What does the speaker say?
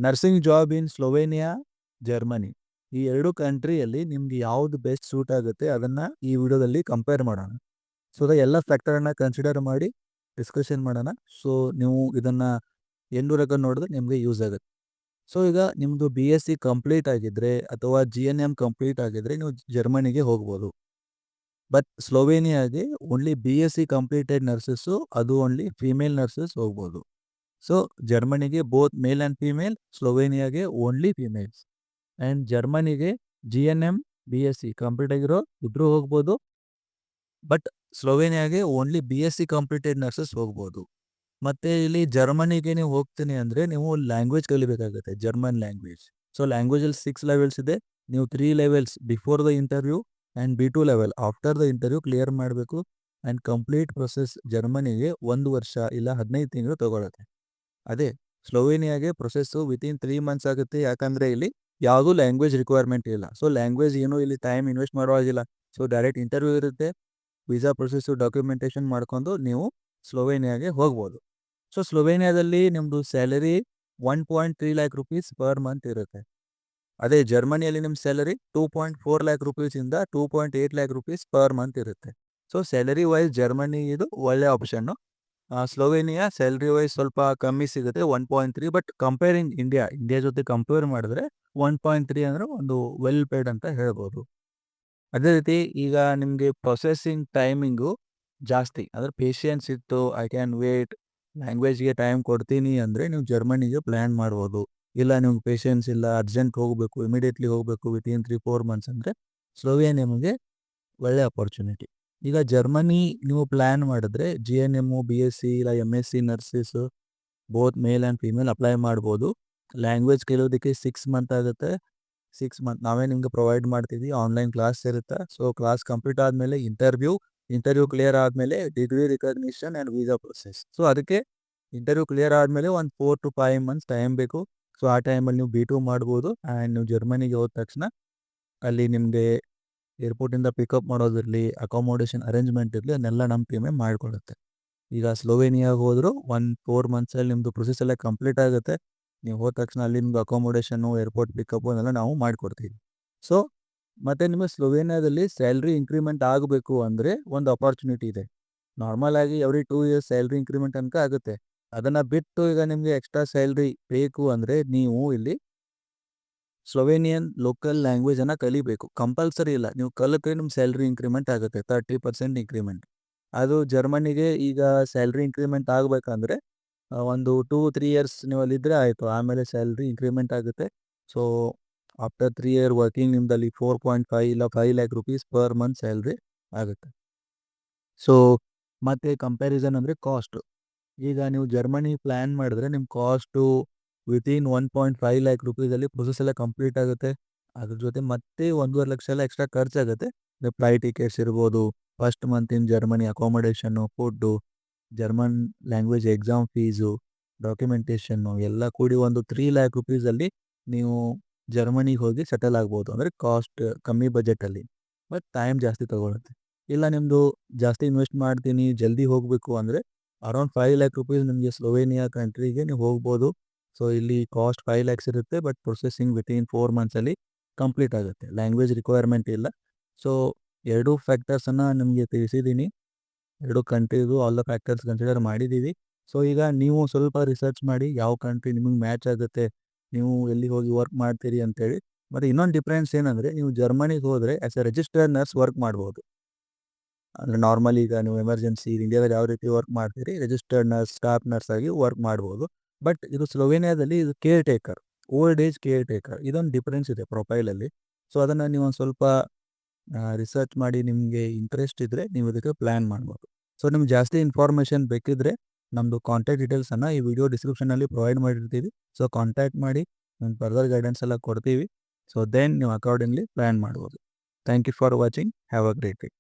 Nursing job in Slovenia, Germany. ಈ 2 ಕಂಟ್ರಿಯಲ್ಲಿ ನಿಮ್ಗೆ ಯಾವ್ದು ಬೆಸ್ಟ್ ಸೂಟ್ ಆಗುತ್ತೆ ಅದನ್ನ ಈ ವಿಡಿಯೋದಲ್ಲಿ ಕಂಪೇರ್ ಮಾಡೋಣ. ಸೊ ಎಲ್ಲ ಫ್ಯಾಕ್ಟರನ್ನ ಕನ್ಸಿಡರ್ ಮಾಡಿ ಡಿಸ್ಕಷನ್ ಮಾಡೋಣ. ಸೊ ನೀವು ಇದನ್ನ ಎಂಡೂವರೆಗೆ ನೋಡಿದ್ರೆ ನಿಮಗೆ ಯೂಸ್ ಆಗುತ್ತೆ. ಸೊ ಈಗ ನಿಮ್ಮದು BSc ಕಂಪ್ಲೀಟ್ ಆಗಿದ್ರೆ ಅಥವಾ GNM ಕಂಪ್ಲೀಟ್ ಆಗಿದ್ರೆ ನೀವು ಜರ್ಮನಿಗೆ ಹೋಗ್ಬೋದು. ಬಟ್ ಸ್ಲೋವೇನಿಯಾಗೆ ಓನ್ಲಿ BSc ಕಂಪ್ಲೀಟೆಡ್ ನರ್ಸಸ್ಸು, ಅದು ಓನ್ಲಿ ಫೀಮೇಲ್ ನರ್ಸಸ್ ಹೋಗ್ಬೋದು. ಸೊ ಜರ್ಮನಿಗೆ ಬೋತ್ ಮೇಲ್ ಆ್ಯಂಡ್ ಫೀಮೇಲ್, ಸ್ಲೋವೇನಿಯಾಗೆ ಓನ್ಲಿ ಫೀಮೇಲ್ಸ್. ಆ್ಯಂಡ್ ಜರ್ಮನಿಗೆ GNM BSc ಕಂಪ್ಲೀಟ್ ಆಗಿರೋ ಇಬ್ರು ಹೋಗ್ಬೋದು. ಬಟ್ ಸ್ಲೋವೇನಿಯಾಗೆ ಓನ್ಲಿ BSc ಕಂಪ್ಲೀಟೆಡ್ ನರ್ಸಸ್ ಹೋಗ್ಬೋದು. ಮತ್ತೆ ಇಲ್ಲಿ ಜರ್ಮನಿಗೆ ನೀವು ಹೋಗ್ತೀನಿ ಅಂದರೆ ನೀವು ಲ್ಯಾಂಗ್ವೇಜ್ ಕಲಿಬೇಕಾಗುತ್ತೆ, ಜರ್ಮನ್ ಲ್ಯಾಂಗ್ವೇಜ್. ಸೊ ಲ್ಯಾಂಗ್ವೇಜಲ್ಲಿ 6 ಲೆವೆಲ್ಸ್ ಇದೆ. ನೀವು 3 levels before the interview and B2 level after the interview clear ಮಾಡಬೇಕು. ಆ್ಯಂಡ್ ಕಂಪ್ಲೀಟ್ ಪ್ರೊಸೆಸ್ ಜರ್ಮನಿಗೆ 1 ವರ್ಷ ಇಲ್ಲ 15 ತಿಂಗಳು ತಗೊಳುತ್ತೆ. ಅದೇ ಸ್ಲೋವೇನಿಯಾಗೆ ಪ್ರೊಸೆಸ್ಸು ವಿತಿನ್ 3 ಮಂತ್ಸ್ ಆಗುತ್ತೆ. ಯಾಕಂದರೆ ಇಲ್ಲಿ ಯಾವುದೂ ಲ್ಯಾಂಗ್ವೇಜ್ ರಿಕ್ವೈರ್ಮೆಂಟ್ ಇಲ್ಲ. ಸೊ ಲ್ಯಾಂಗ್ವೇಜ್ ಏನೂ ಇಲ್ಲಿ ಟೈಮ್ ಇನ್ವೆಸ್ಟ್ ಮಾಡೋ ಹಾಗಿಲ್ಲ. ಸೊ ಡೈರೆಕ್ಟ್ ಇಂಟರ್ವ್ಯೂ ಇರುತ್ತೆ, ವೀಸಾ ಪ್ರೊಸೆಸ್ಸು ಡಾಕ್ಯುಮೆಂಟೇಷನ್ ಮಾಡ್ಕೊಂಡು ನೀವು ಸ್ಲೋವೇನಿಯಾಗೆ ಹೋಗ್ಬೋದು. ಸೊ ಸ್ಲೋವೇನಿಯಾದಲ್ಲಿ ನಿಮ್ಮದು salary 1.3 lakh rupees per month ಇರುತ್ತೆ. ಅದೇ ಜರ್ಮನಿಯಲ್ಲಿ ನಿಮ್ಮ ಸ್ಯಾಲರಿ 2.4 ಲ್ಯಾಕ್ ರುಪೀಸಿಂದ 2.8 ಲ್ಯಾಕ್ ರುಪೀಸ್ ಪರ್ ಮಂತ್ ಇರುತ್ತೆ. ಸೊ ಸ್ಯಾಲರಿ ವೈಸ್ ಜರ್ಮನಿ ಇದು ಒಳ್ಳೆ ಆಪ್ಷನ್ನು. ಸ್ಲೋವೇನಿಯಾ ಸ್ಯಾಲ್ರಿ ವೈಸ್ ಸ್ವಲ್ಪ ಕಮ್ಮಿ ಸಿಗುತ್ತೆ, 1.3. ಬಟ್ ಕಂಪೇರಿಂಗ್ ಇಂಡಿಯಾ ಜೊತೆ ಕಂಪೇರ್ ಮಾಡಿದ್ರೆ 1.3 ಅಂದರೆ ಒಂದು ವೆಲ್ ಪೇಡ್ ಅಂತ ಹೇಳ್ಬೋದು. ಅದೇ ರೀತಿ ಈಗ ನಿಮಗೆ ಪ್ರೊಸೆಸಿಂಗ್ ಟೈಮಿಂಗು ಜಾಸ್ತಿ, ಅಂದರೆ ಪೇಷಿಯನ್ಸ್ ಇತ್ತು, ಐ ಕ್ಯಾನ್ ವೇಟ್, ಲ್ಯಾಂಗ್ವೇಜ್ಗೆ ಟೈಮ್ ಕೊಡ್ತೀನಿ ಅಂದರೆ ನೀವು ಜರ್ಮನಿಗೆ ಪ್ಲ್ಯಾನ್ ಮಾಡ್ಬೋದು. ಇಲ್ಲ ನಿಮ್ಗೆ ಪೇಷನ್ಸ್ ಇಲ್ಲ, ಅರ್ಜೆಂಟ್ ಹೋಗಬೇಕು, ಇಮಿಡಿಯೇಟ್ಲಿ ಹೋಗಬೇಕು ವಿತಿನ್ 3-4 ಮಂತ್ಸ್ ಅಂದರೆ ಸ್ಲೋವೇನಿಯಾ ನಿಮಗೆ ಒಳ್ಳೆ ಅಪರ್ಚುನಿಟಿ. ಈಗ ಜರ್ಮನಿ ನೀವು ಪ್ಲ್ಯಾನ್ ಮಾಡಿದ್ರೆ GNM, BSc ಇಲ್ಲ MSc nurses both male and female apply ಮಾಡ್ಬೋದು. ಲ್ಯಾಂಗ್ವೇಜ್ ಕಲಿಯೋದಕ್ಕೆ 6 ಮಂತ್ ಆಗುತ್ತೆ. 6 ಮಂತ್ ನಾವೇ ನಿಮ್ಗೆ ಪ್ರೊವೈಡ್ ಮಾಡ್ತೀವಿ, ಆನ್ಲೈನ್ ಕ್ಲಾಸ್ ಇರುತ್ತೆ. ಸೊ ಕ್ಲಾಸ್ ಕಂಪ್ಲೀಟ್ ಆದಮೇಲೆ ಇಂಟರ್ವ್ಯೂ ಕ್ಲಿಯರ್ ಆದಮೇಲೆ degree recognition and visa process. So ಅದಕ್ಕೆ ಇಂಟರ್ವ್ಯೂ ಕ್ಲಿಯರ್ ಆದಮೇಲೆ ಒಂದು 4 to 5 ಮಂತ್ಸ್ ಟೈಮ್ ಬೇಕು. ಸೊ ಆ ಟೈಮಲ್ಲಿ ನೀವು B2 ಮಾಡ್ಬೋದು. ಆ್ಯಂಡ್ ನೀವು ಜರ್ಮನಿಗೆ ಹೋದ ತಕ್ಷಣ ಅಲ್ಲಿ ನಿಮಗೆ ಏರ್ಪೋರ್ಟಿಂದ ಪಿಕಪ್ ಮಾಡೋದಿರಲಿ, ಅಕಾಮೋಡೇಷನ್ ಅರೇಂಜ್ಮೆಂಟ್ ಇರಲಿ, ಅದನ್ನೆಲ್ಲ ನಮ್ಮ ಟೀಮೇ ಮಾಡಿಕೊಡುತ್ತೆ. ಈಗ ಸ್ಲೋವೇನಿಯಾಗೆ ಹೋದರೂ 4 ಮಂತ್ಸಲ್ಲಿ ನಿಮ್ಮದು ಪ್ರೊಸೆಸ್ ಎಲ್ಲ ಕಂಪ್ಲೀಟ್ ಆಗುತ್ತೆ. ನೀವು ಹೋದ ತಕ್ಷಣ ಅಲ್ಲಿ ನಿಮ್ದು ಅಕಾಮೋಡೇಷನ್ನು, ಏರ್ಪೋರ್ಟ್ ಪಿಕಪ್ಪು ಅದೆಲ್ಲ ನಾವು ಮಾಡಿಕೊಡ್ತೀವಿ. ಸೊ ಮತ್ತು ನಿಮಗೆ ಸ್ಲೋವೇನಿಯಾದಲ್ಲಿ ಸ್ಯಾಲ್ರಿ ಇಂಕ್ರಿಮೆಂಟ್ ಆಗಬೇಕು ಅಂದರೆ ಒಂದು ಅಪಾರ್ಚುನಿಟಿ ಇದೆ. ನಾರ್ಮಲ್ ಆಗಿ ಎವ್ರಿ 2 ಇಯರ್ಸ್ ಸ್ಯಾಲ್ರಿ ಇಂಕ್ರಿಮೆಂಟ್ ತನಕ ಆಗುತ್ತೆ. ಅದನ್ನು ಬಿಟ್ಟು ಈಗ ನಿಮಗೆ ಎಕ್ಸ್ಟ್ರಾ ಸ್ಯಾಲ್ರಿ ಬೇಕು ಅಂದರೆ ನೀವು ಇಲ್ಲಿ ಸ್ಲೋವೇನಿಯನ್ ಲೋಕಲ್ ಲ್ಯಾಂಗ್ವೇಜನ್ನು ಕಲಿಬೇಕು. ಕಂಪಲ್ಸರಿ ಇಲ್ಲ, ನೀವು ಕಲಿತ್ರೆ ನಿಮ್ಮ ಸ್ಯಾಲ್ರಿ ಇಂಕ್ರಿಮೆಂಟ್ ಆಗುತ್ತೆ, 30% ಇಂಕ್ರಿಮೆಂಟ್. ಅದು ಜರ್ಮನಿಗೆ ಈಗ ಸ್ಯಾಲ್ರಿ ಇಂಕ್ರಿಮೆಂಟ್ ಆಗಬೇಕಂದ್ರೆ ಒಂದು 2-3 ಇಯರ್ಸ್ ನೀವು ಅಲ್ಲಿದ್ದರೆ ಆಯಿತು, ಆಮೇಲೆ ಸ್ಯಾಲ್ರಿ ಇಂಕ್ರಿಮೆಂಟ್ ಆಗುತ್ತೆ. ಸೊ ಆಫ್ಟರ್ 3 ಇಯರ್ ವರ್ಕಿಂಗ್ ನಿಮ್ಮದಲ್ಲಿ 4.5 ಇಲ್ಲ 5 lakh rupees per month salary ಆಗುತ್ತೆ. ಸೊ ಮತ್ತು ಕಂಪ್ಯಾರಿಸನ್ ಅಂದರೆ ಕಾಸ್ಟು. ಈಗ ನೀವು ಜರ್ಮನಿ ಪ್ಲ್ಯಾನ್ ಮಾಡಿದ್ರೆ ನಿಮ್ಮ ಕಾಸ್ಟು ವಿತಿನ್ 1.5 ಲ್ಯಾಕ್ ರುಪೀಸಲ್ಲಿ ಪ್ರೊಸೆಸ್ ಎಲ್ಲ ಕಂಪ್ಲೀಟ್ ಆಗುತ್ತೆ. ಅದ್ರ ಜೊತೆ ಮತ್ತೆ 1.5 ಲಕ್ಷ ಎಲ್ಲ ಎಕ್ಸ್ಟ್ರಾ ಖರ್ಚಾಗುತ್ತೆ. ಫ್ಲೈಟ್ ಟಿಕೆಟ್ಸ್ ಇರ್ಬೋದು, ಫಸ್ಟ್ ಮಂತಿನ Germany accommodation, food, German language exam fees, documentation ಎಲ್ಲ ಕೂಡಿ ಒಂದು 3 ಲ್ಯಾಕ್ ರುಪೀಸಲ್ಲಿ ನೀವು ಜರ್ಮನಿಗೆ ಹೋಗಿ ಸೆಟಲ್ ಆಗ್ಬೋದು. ಅಂದರೆ ಕಾಸ್ಟ್ ಕಮ್ಮಿ ಬಜೆಟಲ್ಲಿ, ಬಟ್ ಟೈಮ್ ಜಾಸ್ತಿ ತಗೊಳುತ್ತೆ. ಇಲ್ಲ ನಿಮ್ಮದು ಜಾಸ್ತಿ ಇನ್ವೆಸ್ಟ್ ಮಾಡ್ತೀನಿ, ಜಲ್ದಿ ಹೋಗಬೇಕು ಅಂದರೆ ಅರೌಂಡ್ 5 ಲ್ಯಾಕ್ ರುಪೀಸ್ ನಿಮಗೆ ಸ್ಲೋವೇನಿಯಾ ಕಂಟ್ರಿಗೆ ನೀವು ಹೋಗ್ಬೋದು. ಸೊ ಇಲ್ಲಿ ಕಾಸ್ಟ್ 5 ಲ್ಯಾಕ್ಸ್ ಇರುತ್ತೆ, ಬಟ್ ಪ್ರೊಸೆಸಿಂಗ್ ವಿತಿನ್ 4 ಮಂತ್ಸಲ್ಲಿ ಕಂಪ್ಲೀಟ್ ಆಗುತ್ತೆ. ಲ್ಯಾಂಗ್ವೇಜ್ ರಿಕ್ವೈರ್ಮೆಂಟ್ ಇಲ್ಲ. ಸೊ 2 ಫ್ಯಾಕ್ಟರ್ಸನ್ನು ನಿಮಗೆ ತಿಳಿಸಿದ್ದೀನಿ. 2 ಕಂಟ್ರಿದು ಆಲ್ ದ ಫ್ಯಾಕ್ಟರ್ಸ್ ಕನ್ಸಿಡರ್ ಮಾಡಿದ್ದೀವಿ. ಸೊ ಈಗ ನೀವು ಸ್ವಲ್ಪ ರಿಸರ್ಚ್ ಮಾಡಿ ಯಾವ ಕಂಟ್ರಿ ನಿಮಗೆ ಮ್ಯಾಚ್ ಆಗುತ್ತೆ, ನೀವು ಎಲ್ಲಿ ಹೋಗಿ ವರ್ಕ್ ಮಾಡ್ತೀರಿ ಅಂತೇಳಿ. ಮತ್ತು ಇನ್ನೊಂದು ಡಿಫ್ರೆನ್ಸ್ ಏನಂದರೆ ನೀವು ಜರ್ಮನಿಗೆ ಹೋದರೆ as A registered nurse work ಮಾಡ್ಬೋದು. ಅಂದರೆ ನಾರ್ಮಲಿ ಈಗ ನೀವು ಎಮರ್ಜೆನ್ಸಿ ಇಂಡಿಯಾದಲ್ಲಿ ಯಾವ ರೀತಿ ವರ್ಕ್ ಮಾಡ್ತೀರಿ, ರಿಜಿಸ್ಟರ್ಡ್ ನರ್ಸ್, ಸ್ಟಾಫ್ ನರ್ಸ್ ಆಗಿ ವರ್ಕ್ ಮಾಡ್ಬೋದು. ಬಟ್ ಇದು ಸ್ಲೋವೇನಿಯಾದಲ್ಲಿ ಇದು care taker, old age care taker, ಇದೊಂದು ಡಿಫ್ರೆನ್ಸ್ ಇದೆ ಪ್ರೊಫೈಲಲ್ಲಿ. ಸೊ ಅದನ್ನು ನೀವು ಒಂದು ಸ್ವಲ್ಪ ರಿಸರ್ಚ್ ಮಾಡಿ ನಿಮಗೆ ಇಂಟ್ರೆಸ್ಟ್ ಇದ್ದರೆ ನೀವು ಇದಕ್ಕೆ ಪ್ಲ್ಯಾನ್ ಮಾಡ್ಬೋದು. ಸೊ ನಿಮ್ಗೆ ಜಾಸ್ತಿ ಇನ್ಫಾರ್ಮೇಷನ್ ಬೇಕಿದ್ದರೆ ನಮ್ಮದು ಕಾಂಟ್ಯಾಕ್ಟ್ ಡೀಟೇಲ್ಸನ್ನು ಈ ವಿಡಿಯೋ ಡಿಸ್ಕ್ರಿಪ್ಷನಲ್ಲಿ ಪ್ರೊವೈಡ್ ಮಾಡಿರ್ತೀವಿ. ಸೊ ಕಾಂಟ್ಯಾಕ್ಟ್ ಮಾಡಿ, ನಾನು ಫರ್ದರ್ ಗೈಡೆನ್ಸ್ ಎಲ್ಲ ಕೊಡ್ತೀವಿ. ಸೊ ದೆನ್ ನೀವು ಅಕಾರ್ಡಿಂಗ್ಲಿ ಪ್ಲ್ಯಾನ್ ಮಾಡ್ಬೋದು. Thank you for watching. Have a great day.